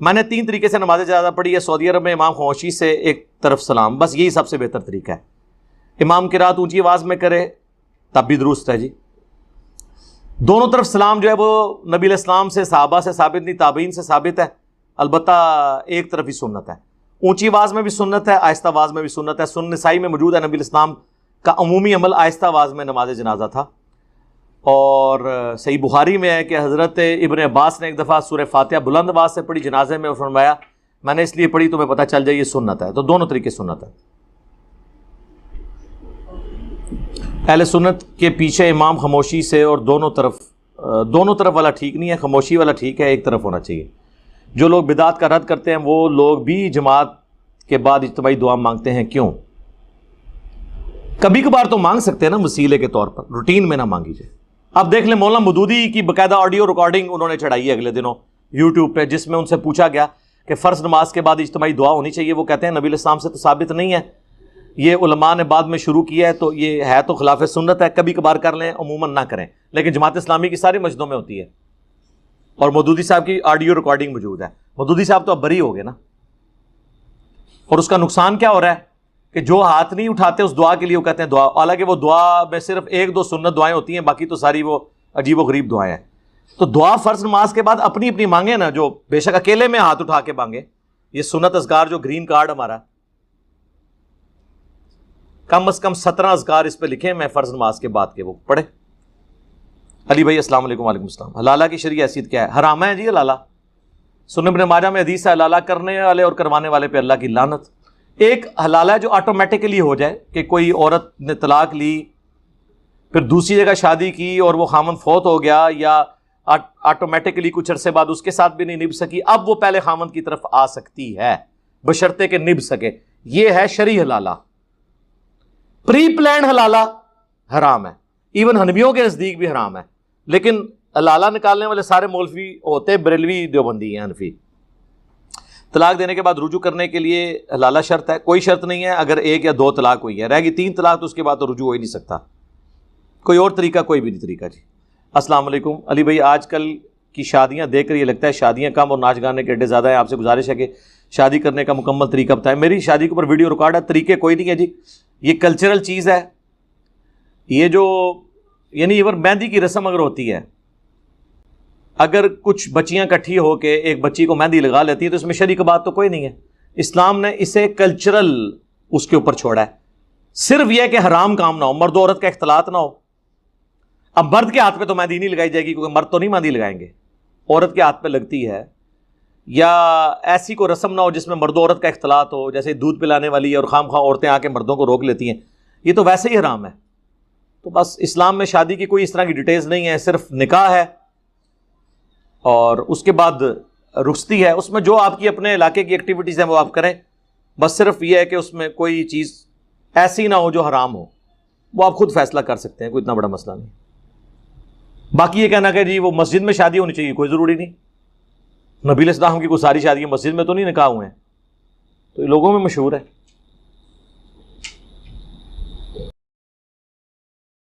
मैंने 3 तरीके से नमाज जनाजा पढ़ी है सऊदी अरब में। इमाम खामोशी से एक तरफ सलाम, बस यही सबसे बेहतर तरीका है। इमाम की रात ऊंची आवाज़ में करे तब भी दुरुस्त है जी। दोनों तरफ सलाम जो है वो नबी अलैहिस्सलाम से, सहाबा से साबित नहीं, ताबीन से साबित है। अलबत्ता एक तरफ ही सुन्नत है। ऊंची आवाज़ में भी सुन्नत है, आहिस्ता आवाज़ में भी सुन्नत है। सुन्न नसाई में मौजूद है नबी अलैहिस्सलाम का अमूमी अमल आहिस्ता आवाज़ में नमाज जनाजा था। और सही बुखारी में है कि हज़रत इब्न अब्बास ने एक दफ़ा सूरह फातिहा बुलंद आवाज़ से पढ़ी जनाजे में, फरमाया मैंने इसलिए पढ़ी तुम्हें पता चल जाए ये सुन्नत है। तो दोनों तरीके सुन्नत है। अहले सुन्नत के पीछे इमाम खामोशी से, और दोनों तरफ वाला ठीक नहीं है, खामोशी वाला ठीक है, एक तरफ होना चाहिए। जो लोग बिदात का रद्द करते हैं वो लोग भी जमात के बाद इज्तिमाई दुआ मांगते हैं, क्यों? कभी कभार तो मांग सकते हैं ना, वसीले के तौर पर, रूटीन में ना मांगीजिए। अब देख लें मौलाना मदूदी की बाकायदा ऑडियो रिकॉर्डिंग उन्होंने चढ़ाई है अगले दिनों यूट्यूब पे, जिसमें उनसे पूछा गया कि फ़र्ज नमाज के बाद इज्तिमाई दुआ होनी चाहिए। वो कहते हैं नबी अलैहिस्सलाम से तो साबित नहीं है, ये उलमा ने बाद में शुरू किया है, तो ये है तो खिलाफ सुन्नत है। कभी कभार कर लें, अमूमन ना करें। लेकिन जमात इस्लामी की सारी मस्जिदों में होती है और मदूदी साहब की ऑडियो रिकॉर्डिंग मौजूद है। मदूदी साहब तो अब बरी हो गए ना। और उसका नुकसान क्या हो रहा है कि जो हाथ नहीं उठाते उस दुआ के लिए वो कहते हैं दुआ, हालांकि वो दुआ में सिर्फ 1-2 सुन्नत दुआएं होती हैं, बाकी तो सारी वो अजीब व गरीब दुआएं हैं। तो दुआ फ़र्ज नमाज के बाद अपनी अपनी मांगे ना, जो बेशक अकेले में हाथ उठा के मांगे। ये सुन्नत अज़कार जो ग्रीन कार्ड हमारा, कम से कम 17 अज़कार इस पे लिखे मैं फ़र्ज नमाज के बाद के, वो पढ़े। अली भाई अस्सलाम वालेकुम। वालेकुम सलाम। हलाला की शरई हैसियत क्या है? हराम है जी हलाला। सुनन इब्न माजा में हदीस है, हलाला करने वाले और करवाने वाले पे अल्लाह की लानत। एक हलाला है जो ऑटोमेटिकली हो जाए कि कोई औरत ने तलाक ली, फिर दूसरी जगह शादी की और वो खामन फौत हो गया, या ऑटोमेटिकली कुछ अरसे बाद उसके साथ भी नहीं निभ सकी, अब वो पहले खामन की तरफ आ सकती है बशर्ते के निभ सके। ये है शरई हलाला। प्री प्लान हलाला हराम है, इवन हनवियों के नज़दीक भी हराम है। लेकिन हलाला निकालने वाले सारे मौलवी होते बरेलवी देवबंदी हैं, हनफी। तलाक देने के बाद रुजू करने के लिए हलाला शर्त है? कोई शर्त नहीं है। अगर 1 या 2 तलाक हुई है, रहेगी 3 तलाक, तो उसके बाद तो रुजू हो ही नहीं सकता। कोई और तरीका कोई भी नहीं तरीका जी। अस्सलाम वालेकुम। अली भाई आजकल की शादियां देखकर ये लगता है शादियां कम और नाच गाने के अड्डे ज़्यादा है। आपसे गुजारिश है कि शादी करने का मुकम्मल तरीका बताएं। मेरी शादी के ऊपर वीडियो रिकॉर्ड है, तरीके कोई नहीं है जी। ये कल्चरल चीज़ है। ये जो यानी इवन मेहंदी की रस्म अगर होती है, अगर कुछ बच्चियां इकट्ठी होकर एक बच्ची को मेहंदी लगा लेती है तो इसमें शरीक बात तो कोई नहीं है। इस्लाम ने इसे कल्चरल उसके ऊपर छोड़ा है। सिर्फ यह कि हराम काम ना हो, मर्द औरत का इख्तलात ना हो। अब मर्द के हाथ पे तो मेहंदी नहीं लगाई जाएगी क्योंकि मर्द तो नहीं मेहंदी लगाएंगे, औरत के हाथ पे लगती है। या ऐसी कोई रस्म ना हो जिसमें मर्द औरत का इख्तलात हो, जैसे दूध पिलाने वाली है और खाम खा औरतें आके मर्दों को रोक लेती हैं, ये तो वैसे ही हराम है। तो बस इस्लाम में शादी की कोई इस तरह की डिटेल्स नहीं है, सिर्फ निकाह है और उसके बाद रुखसती है। उसमें जो आपकी अपने इलाके की एक्टिविटीज़ हैं वो आप करें। बस सिर्फ ये है कि उसमें कोई चीज़ ऐसी ना हो जो हराम हो, वो आप खुद फैसला कर सकते हैं, कोई इतना बड़ा मसला नहीं। बाकी ये कहना कि जी वो मस्जिद में शादी होनी चाहिए, कोई ज़रूरी नहीं। नबी अलैहिस्सलाम की कोई सारी शादियाँ मस्जिद में तो नहीं निकाह हुए हैं, तो ये लोगों में मशहूर है।